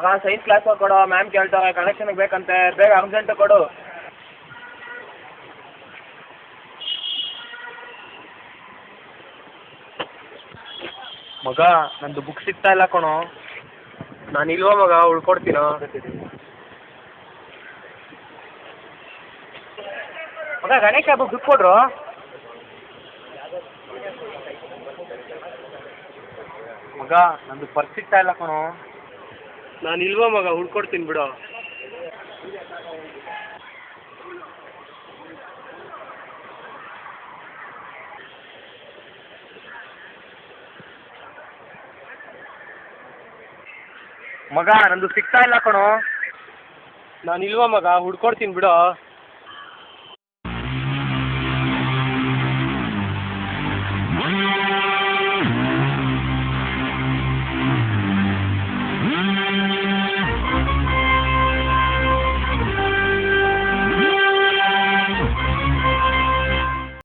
ಮಗ science class ಕೊಡು, ma'am ಕೇಳ್ತಾರೆ, ಕಲೆಕ್ಷನ್ಗೆ ಬೇಕಂತೆ, ಬೇಗ ಅರ್ಜೆಂಟ್ ಕೊಡು. ಮಗ ನಂದು ಬುಕ್ ಸಿಗ್ತಾ ಇಲ್ಲ ಕಣೋ. ನಾನು ಇಲ್ವಾ ಮಗ, ಉಳ್ಕೊಡ್ತೀನೋ. ಮಗ ಗಣೇಶ ಹಬ್ಬಕ್ಕೆ ದುಡ್ಡು ಕೊಡ್ರು. ಮಗ ನಂದು ಪರ್ಸ್ ಸಿಗ್ತಾ ಇಲ್ಲ ಕಣೋ. ನಾನು ಇಲ್ವಾ ಮಗ, ಉಳ್ಕೊಡ್ತೀನಿ ಬಿಡು. ಮಗ ನಂದು ಸಿಗ್ತಾ ಇಲ್ಲ ಕಣೋ. ನಾನು ಇಲ್ವಾ ಮಗ, ಹುಡ್ಕೊಡ್ತೀನಿ ಬಿಡು.